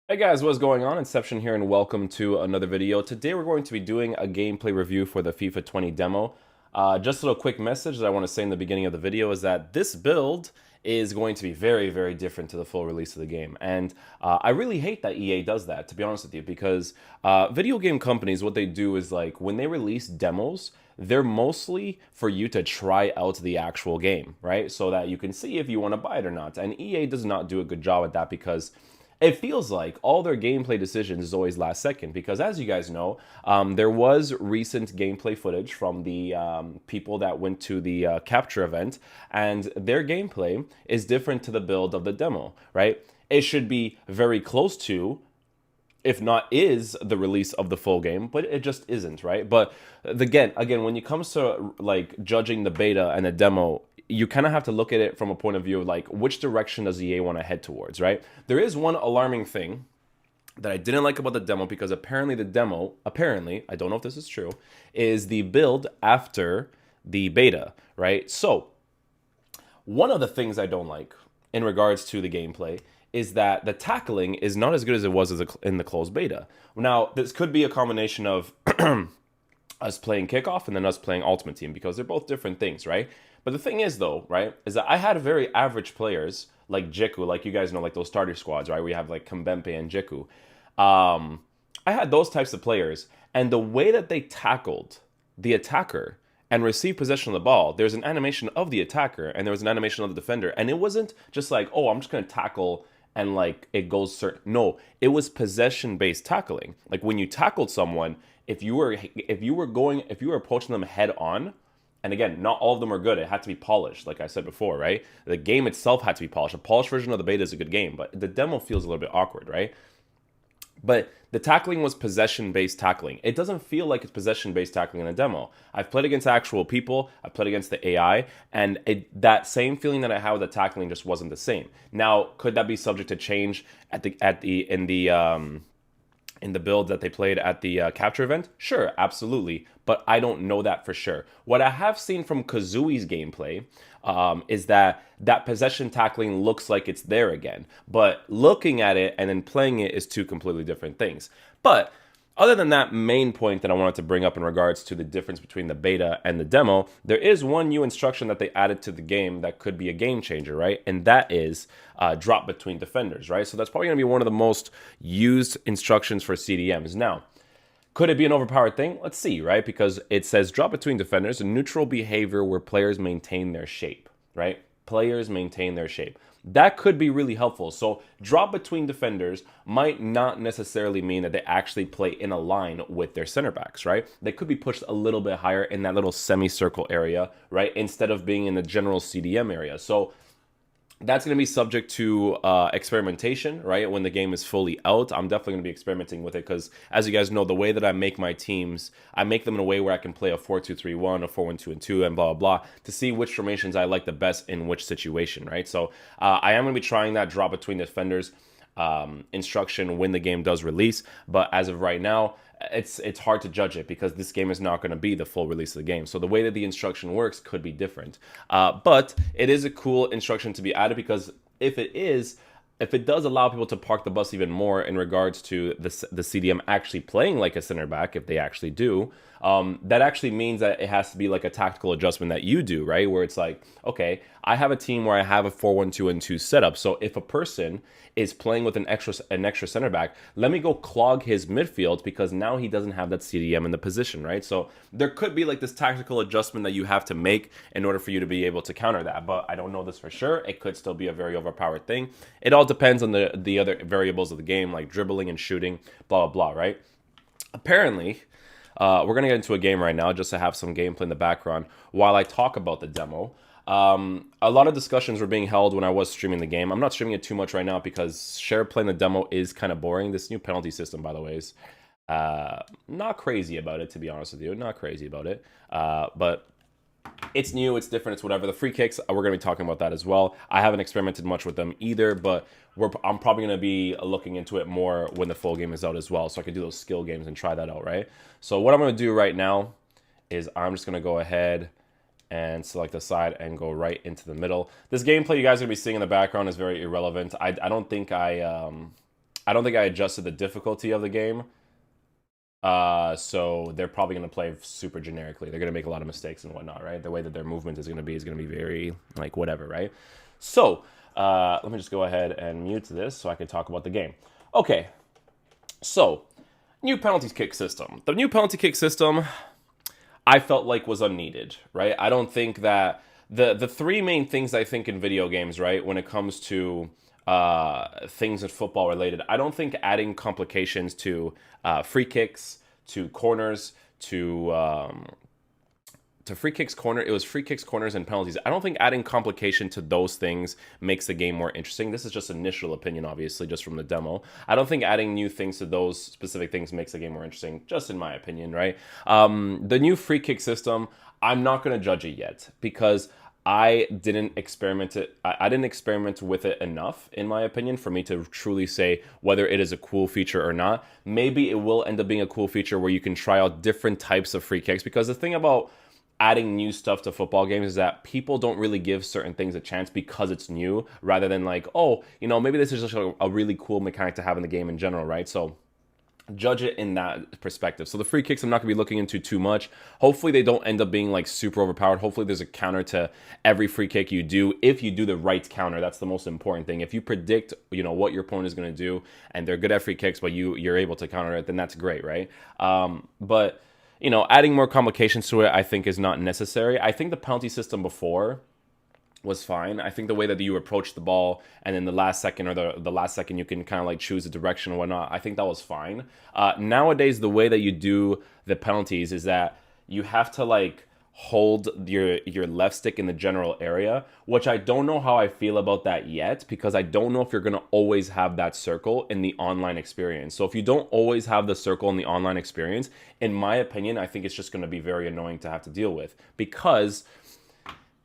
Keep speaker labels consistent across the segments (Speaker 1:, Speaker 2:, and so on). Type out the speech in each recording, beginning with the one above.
Speaker 1: Hey guys, what's going on? Inception here and welcome to another video. Today we're going to be doing a gameplay review for the FIFA 20 demo. Just a little quick message that I want to say in the beginning of the video is that this build is going to be very, very different to the full release of the game. And I really hate that EA does that, to be honest with you, because video game companies, what they do is like when they release demos, they're mostly for you to try out the actual game, right? So that you can see if you want to buy it or not. And EA does not do a good job at that because it feels like all their gameplay decisions is always last second because, as you guys know, there was recent gameplay footage from the people that went to the capture event, and their gameplay is different to the build of the demo, right? It should be very close to, if not is, the release of the full game, but it just isn't, right? But again, when it comes to like judging the beta and the demo, you kind of have to look at it from a point of view of like which direction does EA want to head towards, right? There is one alarming thing that I didn't like about the demo because apparently the demo, I don't know if this is true, is the build after the beta, right? So one of the things I don't like in regards to the gameplay is that the tackling is not as good as it was in the closed beta. Now, this could be a combination of us playing kickoff and then us playing ultimate team because they're both different things, right? But the thing is though, right, is that I had very average players like Jiku, like you guys know, like those starter squads, right? We have like Kambempe and Jiku. I had those types of players, and the way that they tackled the attacker and received possession of the ball, there's an animation of the attacker and there was an animation of the defender, and it wasn't just like, oh, I'm just gonna tackle and like it goes certain. No, it was possession based tackling. Like when you tackled someone, if you were approaching them head on, and again, not all of them are good. It had to be polished, like I said before, right? The game itself had to be polished. A polished version of the beta is a good game, but the demo feels a little bit awkward, right? But the tackling was possession-based tackling. It doesn't feel like it's possession-based tackling in a demo. I've played against actual people. I've played against the AI, and that same feeling that I had with the tackling just wasn't the same. Now, could that be subject to change in the build that they played at the capture event? Sure, absolutely. But I don't know that for sure. What I have seen from Kazui's gameplay is that possession tackling looks like it's there again. But looking at it and then playing it is two completely different things. But other than that main point that I wanted to bring up in regards to the difference between the beta and the demo, there is one new instruction that they added to the game that could be a game changer, right? And that is drop between defenders, right? So that's probably going to be one of the most used instructions for CDMs. Now, could it be an overpowered thing? Let's see, right? Because it says drop between defenders, a neutral behavior where players maintain their shape, right? Players maintain their shape. That could be really helpful. So drop between defenders might not necessarily mean that they actually play in a line with their center backs, right? They could be pushed a little bit higher in that little semicircle area, right? Instead of being in the general CDM area. So that's going to be subject to experimentation, right? When the game is fully out, I'm definitely going to be experimenting with it because, as you guys know, the way that I make my teams, I make them in a way where I can play a 4-2-3-1, a 4-1-2-2, and blah, blah, blah, to see which formations I like the best in which situation, right? So I am going to be trying that drop between defenders instruction when the game does release. But as of right now, it's hard to judge it because this game is not going to be the full release of the game. So the way that the instruction works could be different. But it is a cool instruction to be added because if it does allow people to park the bus even more in regards to the CDM actually playing like a center back, if they actually do, that actually means that it has to be like a tactical adjustment that you do, right? Where it's like, okay, I have a team where I have a 4-1-2-2 setup. So if a person is playing with an extra center back, let me go clog his midfield because now he doesn't have that CDM in the position, right? So there could be like this tactical adjustment that you have to make in order for you to be able to counter that. But I don't know this for sure. It could still be a very overpowered thing. It all depends on the other variables of the game, like dribbling and shooting, blah, blah, blah, right? Apparently, we're going to get into a game right now just to have some gameplay in the background while I talk about the demo. A lot of discussions were being held when I was streaming the game. I'm not streaming it too much right now because share playing the demo is kind of boring. This new penalty system, by the way, is not crazy about it, to be honest with you. Not crazy about it. But it's new, it's different, it's whatever. The free kicks, we're going to be talking about that as well. I haven't experimented much with them either, but I'm probably going to be looking into it more when the full game is out as well, so I can do those skill games and try that out, right? So what I'm going to do right now is I'm just going to go ahead and select the side and go right into the middle. This gameplay you guys are going to be seeing in the background is very irrelevant. I don't think I I don't think I adjusted the difficulty of the game. So they're probably going to play super generically. They're going to make a lot of mistakes and whatnot, right? The way that their movement is going to be very like whatever, right? So let me just go ahead and mute this so I can talk about the game. Okay, so new penalty kick system. The new penalty kick system I felt like was unneeded, right? I don't think that the three main things I think in video games, right, when it comes to things in football related, I don't think adding complications to free kicks, to corners, to free kicks, it was free kicks, corners, and penalties. I don't think adding complication to those things makes the game more interesting. This is just initial opinion, obviously, just from the demo. I don't think adding new things to those specific things makes the game more interesting, just in my opinion, right? The new free kick system, I'm not going to judge it yet because I didn't experiment with it enough, in my opinion, for me to truly say whether it is a cool feature or not. Maybe it will end up being a cool feature where you can try out different types of free kicks, because the thing about adding new stuff to football games is that people don't really give certain things a chance because it's new, rather than like, oh, maybe this is just a really cool mechanic to have in the game in general, right? So judge it in that perspective. So the free kicks I'm not going to be looking into too much. Hopefully they don't end up being like super overpowered. Hopefully there's a counter to every free kick you do, if you do the right counter. That's the most important thing. If you predict what your opponent is going to do and they're good at free kicks, but you're able to counter it, then that's great, right? But adding more complications to it, I think, is not necessary. I think the penalty system before was fine. I think the way that you approach the ball and then the last second or the last second you can kind of like choose the direction and whatnot, I think that was fine. Nowadays, the way that you do the penalties is that you have to like hold your left stick in the general area, which I don't know how I feel about that yet, because I don't know if you're going to always have that circle in the online experience. So if you don't always have the circle in the online experience, in my opinion, I think it's just going to be very annoying to have to deal with, because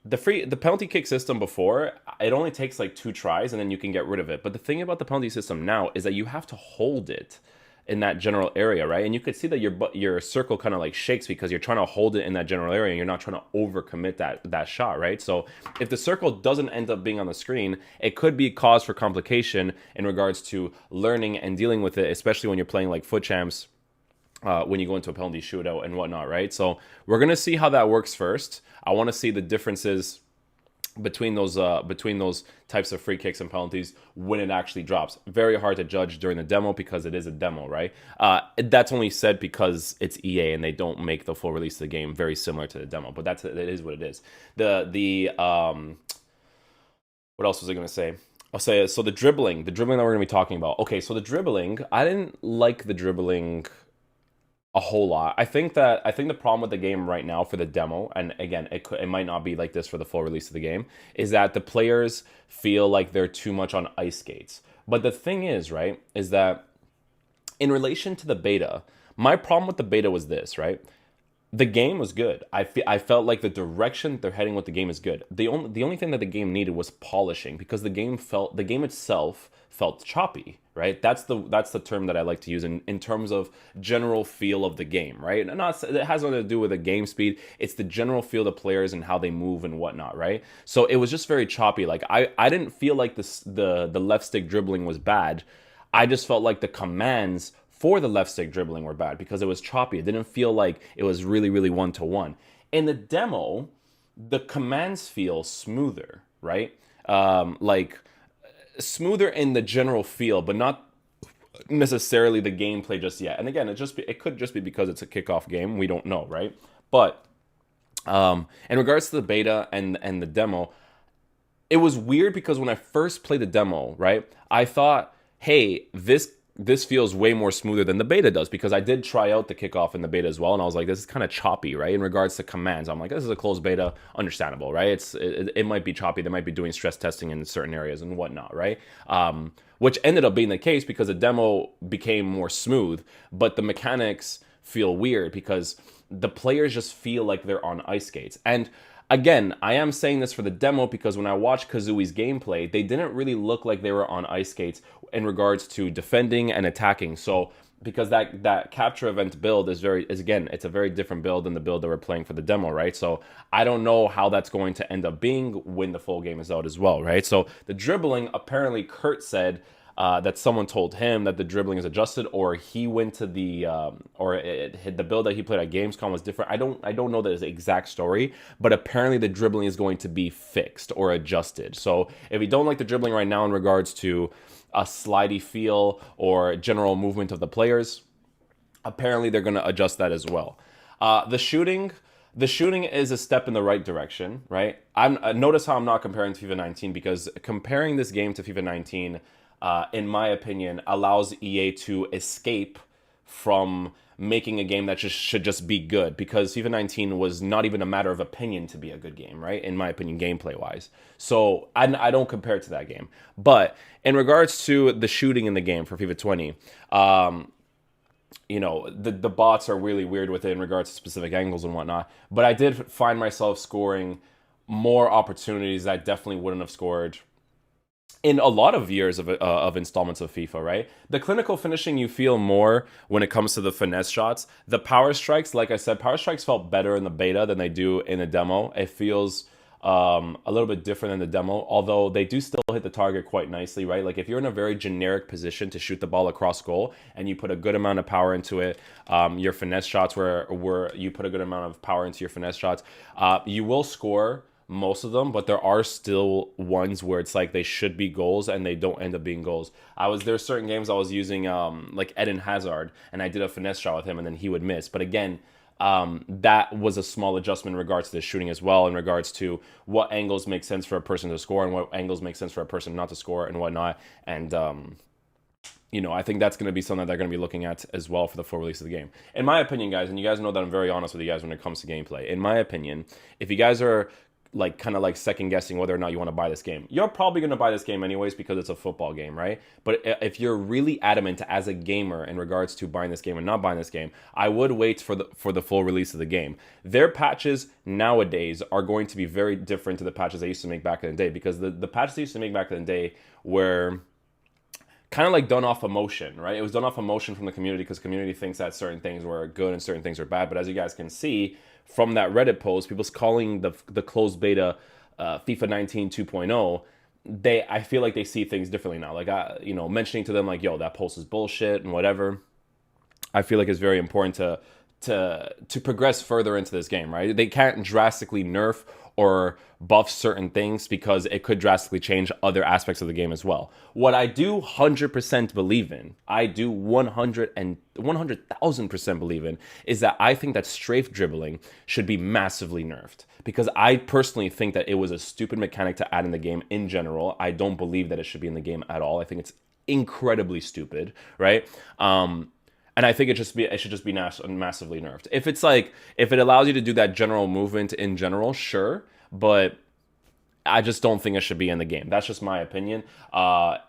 Speaker 1: the penalty kick system before, it only takes like 2 tries and then you can get rid of it. But the thing about the penalty system now is that you have to hold it in that general area, right? And you could see that your circle kind of like shakes because you're trying to hold it in that general area and you're not trying to overcommit that shot, right? So if the circle doesn't end up being on the screen, it could be cause for complication in regards to learning and dealing with it, especially when you're playing like foot champs, when you go into a penalty shootout and whatnot, right? So we're gonna see how that works first. I want to see the differences between those types of free kicks and penalties when it actually drops. Very hard to judge during the demo because it is a demo, right? That's only said because it's EA and they don't make the full release of the game very similar to the demo, but it is what it is. What else was I going to say? I'll say, so the dribbling that we're going to be talking about. Okay, so the dribbling, I didn't like the dribbling a whole lot. I think the problem with the game right now for the demo, and again, it might not be like this for the full release of the game, is that the players feel like they're too much on ice skates. But the thing is, right, is that in relation to the beta, my problem with the beta was this, right? The game was good. I felt like the direction they're heading with the game is good. The only thing that the game needed was polishing, because the game itself felt choppy, right? That's the term that I like to use in terms of general feel of the game, right? And it has nothing to do with the game speed. It's the general feel of the players and how they move and whatnot, right? So it was just very choppy. Like I didn't feel like the left stick dribbling was bad. I just felt like the commands for the left stick dribbling were bad because it was choppy. It didn't feel like it was really, really one-to-one. In the demo, the commands feel smoother, right? Like smoother in the general feel, but not necessarily the gameplay just yet. And again, it could just be because it's a kickoff game. We don't know, right? But in regards to the beta and the demo, it was weird because when I first played the demo, right, I thought, hey, this feels way more smoother than the beta does, because I did try out the kickoff in the beta as well, and I was like, this is kind of choppy, right? In regards to commands, I'm like, this is a closed beta, understandable, right? It might be choppy. They might be doing stress testing in certain areas and whatnot, right? Which ended up being the case because the demo became more smooth, but the mechanics feel weird because the players just feel like they're on ice skates. And again, I am saying this for the demo because when I watched Kazui's gameplay, they didn't really look like they were on ice skates in regards to defending and attacking. So because that capture event build is again, it's a very different build than the build that we're playing for the demo, right? So I don't know how that's going to end up being when the full game is out as well, right? So the dribbling, apparently Kurt said, that someone told him that the dribbling is adjusted, or he went to the the build that he played at Gamescom was different. I don't know the exact story, but apparently the dribbling is going to be fixed or adjusted. So if you don't like the dribbling right now in regards to a slidey feel or general movement of the players, apparently they're going to adjust that as well. The shooting. The shooting is a step in the right direction, right? Notice how I'm not comparing to FIFA 19, because comparing this game to FIFA 19, in my opinion, allows EA to escape from making a game that should just be good, because FIFA 19 was not even a matter of opinion to be a good game, right? In my opinion, gameplay wise. So I don't compare it to that game. But in regards to the shooting in the game for FIFA 20, the bots are really weird with it in regards to specific angles and whatnot. But I did find myself scoring more opportunities that I definitely wouldn't have scored in a lot of years of installments of FIFA, right? The clinical finishing you feel more when it comes to the finesse shots. The power strikes, like I said, power strikes felt better in the beta than they do in the demo. It feels a little bit different than the demo, although they do still hit the target quite nicely, right? Like if you're in a very generic position to shoot the ball across goal and you put a good amount of power into it, your finesse shots where you put a good amount of power into your finesse shots, you will score most of them, but there are still ones where it's like they should be goals and they don't end up being goals. There's certain games I was using like Eden Hazard, and I did a finesse shot with him and then he would miss. But again, that was a small adjustment in regards to the shooting as well, in regards to what angles make sense for a person to score and what angles make sense for a person not to score and whatnot. And I think that's going to be something that they're going to be looking at as well for the full release of the game. In my opinion, guys, and you guys know that I'm very honest with you guys when it comes to gameplay. In my opinion, if you guys are kind of second guessing whether or not you want to buy this game, you're probably going to buy this game anyways because it's a football game, right? But if you're really adamant as a gamer in regards to buying this game and not buying this game, I would wait for the full release of the game. Their patches nowadays are going to be very different to the patches they used to make back in the day, because the patches they used to make back in the day were kind of done off emotion, right? It was done off emotion from the community, because community thinks that certain things were good and certain things are bad. But as you guys can see from that Reddit post, people's calling the closed beta FIFA 19 2.0, I feel like they see things differently now. Mentioning to them yo, that post is bullshit and whatever. I feel like it's very important to progress further into this game, right? They can't drastically nerf or buff certain things because it could drastically change other aspects of the game as well. What I do 100% believe in, I do 100,000% believe in, is that I think that strafe dribbling should be massively nerfed, because I personally think that it was a stupid mechanic to add in the game in general. I don't believe that it should be in the game at all. I think it's incredibly stupid, right? And I think it should just be massively nerfed. If it allows you to do that general movement in general, sure, but I just don't think it should be in the game. That's just my opinion.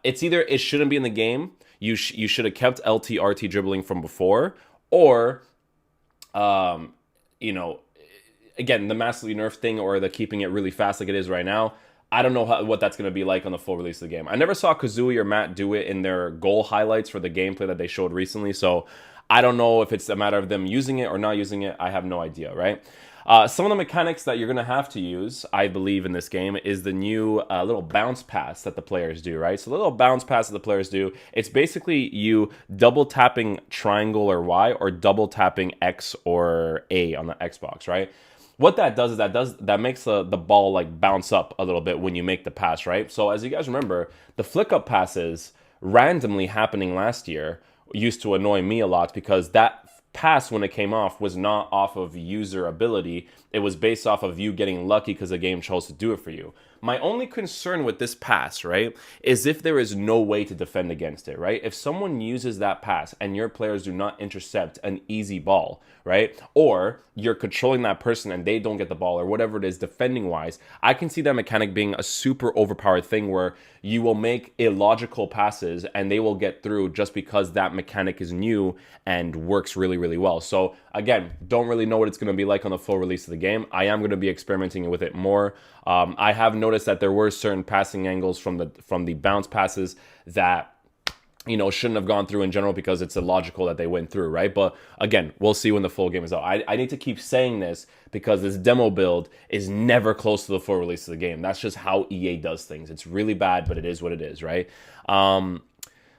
Speaker 1: It's either it shouldn't be in the game, you should have kept LT-RT dribbling from before, or again, the massively nerfed thing, or the keeping it really fast like it is right now. I don't know what that's going to be like on the full release of the game. I never saw Kazooie or Matt do it in their goal highlights for the gameplay that they showed recently, so I don't know if it's a matter of them using it or not using it. I have no idea, right? Some of the mechanics that you're going to have to use, I believe, in this game is the new little bounce pass that the players do, right? So the little bounce pass that the players do, it's basically you double tapping triangle or Y, or double tapping X or A on the Xbox, right? What that does is that makes the ball bounce up a little bit when you make the pass, right? So as you guys remember, the flick up passes randomly happening last year used to annoy me a lot, because that pass, when it came off, was not off of user ability. It was based off of you getting lucky because the game chose to do it for you. My only concern with this pass, right, is if there is no way to defend against it, right? If someone uses that pass and your players do not intercept an easy ball, right, or you're controlling that person and they don't get the ball, or whatever it is defending-wise, I can see that mechanic being a super overpowered thing where you will make illogical passes and they will get through just because that mechanic is new and works really, really well. So again, don't really know what it's going to be like on the full release of the game. I am going to be experimenting with it more. I have noticed that there were certain passing angles from the bounce passes that shouldn't have gone through in general, because it's illogical that they went through, right? But again, we'll see when the full game is out. I need to keep saying this because this demo build is never close to the full release of the game. That's just how EA does things. It's really bad, but it is what it is, right?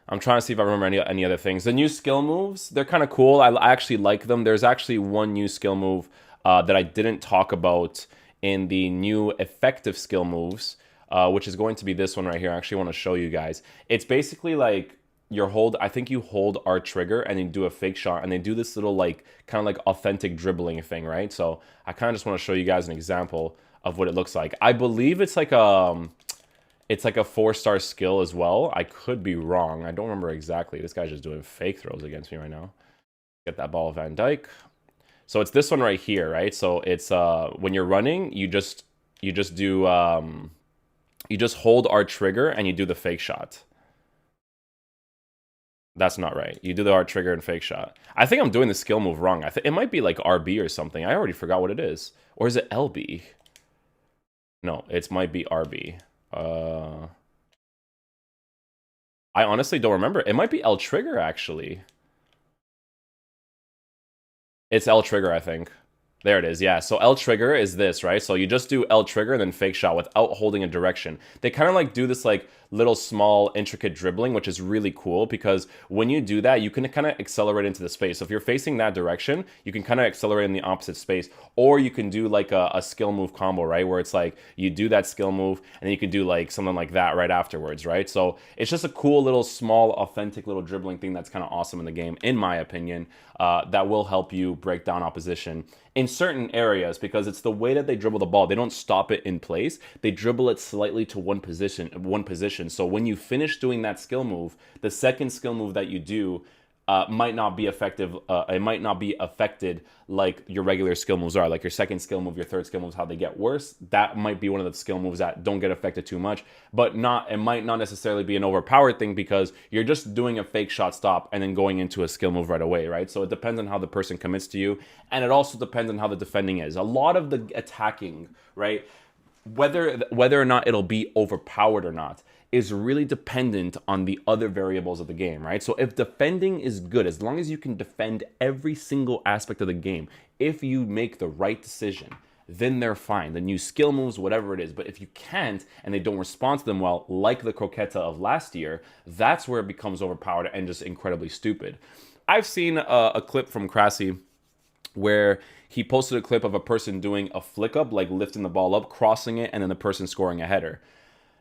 Speaker 1: I'm trying to see if I remember any other things. The new skill moves, they're kind of cool. I actually like them. There's actually one new skill move that I didn't talk about in the new effective skill moves, which is going to be this one right here. I actually want to show you guys. It's basically like I think you hold R trigger and you do a fake shot, and they do this little like kind of like authentic dribbling thing, right? So I kind of just want to show you guys an example of what it looks like. I believe it's like a 4-star skill as well. I could be wrong. I don't remember exactly. This guy's just doing fake throws against me right now. Get that ball, Van Dijk. So it's this one right here, right? So it's when you're running, you just hold R trigger and you do the fake shot. That's not right. You do the R trigger and fake shot. I think I'm doing the skill move wrong. I think it might be like RB or something. I already forgot what it is. Or is it LB? No, it might be RB. I honestly don't remember. It might be L trigger, actually. It's L trigger, I think. There it is, yeah. So L trigger is this, right? So you just do L trigger and then fake shot without holding a direction. They kind of like do this like little small intricate dribbling, which is really cool because when you do that, you can kind of accelerate into the space. So if you're facing that direction, you can kind of accelerate in the opposite space, or you can do like a skill move combo, right? Where it's like you do that skill move and then you can do like something like that right afterwards, right? So it's just a cool little small authentic little dribbling thing that's kind of awesome in the game, in my opinion, that will help you break down opposition in certain areas because it's the way that they dribble the ball. They don't stop it in place. They dribble it slightly to one position. So when you finish doing that skill move, the second skill move that you do might not be effective. It might not be affected like your regular skill moves are. Like your second skill move, your third skill moves, how they get worse. That might be one of the skill moves that don't get affected too much, but it might not necessarily be an overpowered thing because you're just doing a fake shot stop and then going into a skill move right away, right? So it depends on how the person commits to you, and it also depends on how the defending is. A lot of the attacking, right, whether or not it'll be overpowered or not, is really dependent on the other variables of the game, right? So if defending is good, as long as you can defend every single aspect of the game, if you make the right decision, then they're fine. The new skill moves, whatever it is. But if you can't and they don't respond to them well, like the croqueta of last year, that's where it becomes overpowered and just incredibly stupid. I've seen a clip from Krasi where he posted a clip of a person doing a flick up, like lifting the ball up, crossing it, and then the person scoring a header.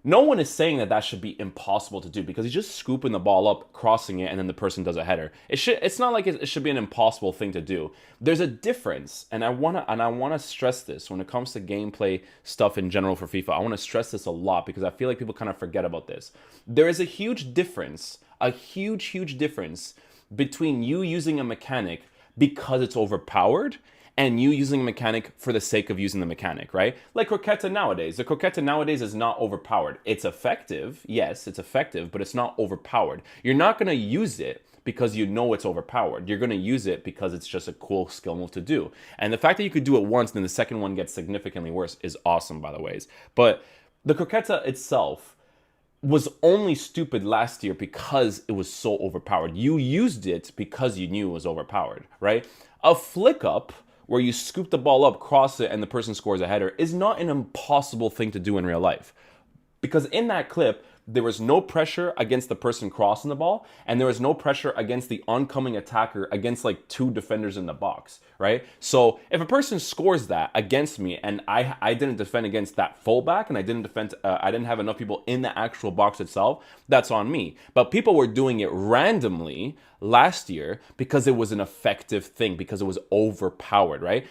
Speaker 1: No one is saying that should be impossible to do because he's just scooping the ball up, crossing it, and then the person does a header. It's not like it should be an impossible thing to do. There's a difference, and I wanna stress this when it comes to gameplay stuff in general for FIFA. I want to stress this a lot because I feel like people kind of forget about this. There is a huge difference, huge difference between you using a mechanic because it's overpowered and you using a mechanic for the sake of using the mechanic, right? Like croqueta nowadays. The croqueta nowadays is not overpowered. It's effective, yes, it's effective, but it's not overpowered. You're not going to use it because you know it's overpowered. You're going to use it because it's just a cool skill move to do. And the fact that you could do it once and then the second one gets significantly worse is awesome, by the way. But the croqueta itself was only stupid last year because it was so overpowered. You used it because you knew it was overpowered, right? A flick up, where you scoop the ball up, cross it, and the person scores a header, is not an impossible thing to do in real life. Because in that clip, there was no pressure against the person crossing the ball, and there was no pressure against the oncoming attacker against like two defenders in the box, right? So if a person scores that against me, and I didn't defend against that fullback, and I didn't have enough people in the actual box itself, that's on me. But people were doing it randomly last year because it was an effective thing, because it was overpowered, right?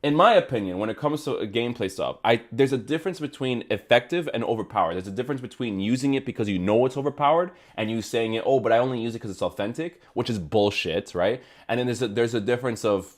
Speaker 1: In my opinion, when it comes to gameplay stuff, there's a difference between effective and overpowered. There's a difference between using it because you know it's overpowered and you saying it, oh, but I only use it because it's authentic, which is bullshit, right? And then there's a difference of,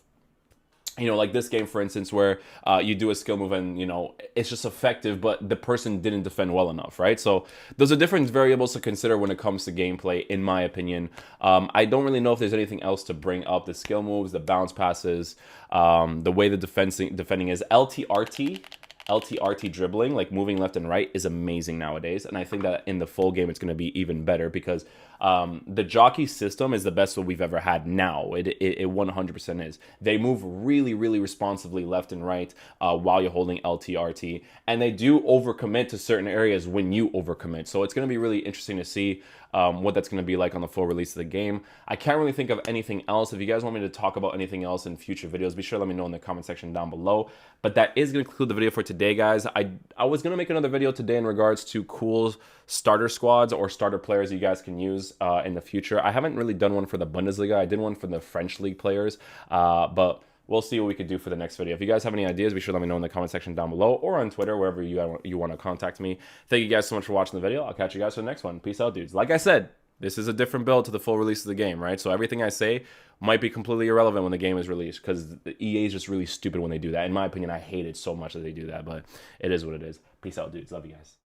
Speaker 1: you know, like this game, for instance, where you do a skill move and, you know, it's just effective, but the person didn't defend well enough, right? So those are different variables to consider when it comes to gameplay, in my opinion. I don't really know if there's anything else to bring up. The skill moves, the bounce passes, the way the defending is. LTRT dribbling, like moving left and right, is amazing nowadays. And I think that in the full game, it's going to be even better because The jockey system is the best one we've ever had now. It 100% is. They move really, really responsively left and right while you're holding LTRT, and they do overcommit to certain areas when you overcommit. So it's going to be really interesting to see what that's going to be like on the full release of the game. I can't really think of anything else. If you guys want me to talk about anything else in future videos, be sure to let me know in the comment section down below. But that is going to conclude the video for today, guys. I was going to make another video today in regards to cool starter squads or starter players you guys can use in the future. I haven't really done one for the Bundesliga. I did one for the French league players, but we'll see what we could do for the next video. If you guys have any ideas, be sure to let me know in the comment section down below or on Twitter, wherever you want to contact me. Thank you guys so much for watching the video. I'll catch you guys for the next one. Peace out, dudes. Like I said, this is a different build to the full release of the game, right? So everything I say might be completely irrelevant when the game is released, because the EA is just really stupid when they do that. In my opinion, I hate it so much that they do that, but it is what it is. Peace out, dudes. Love you guys.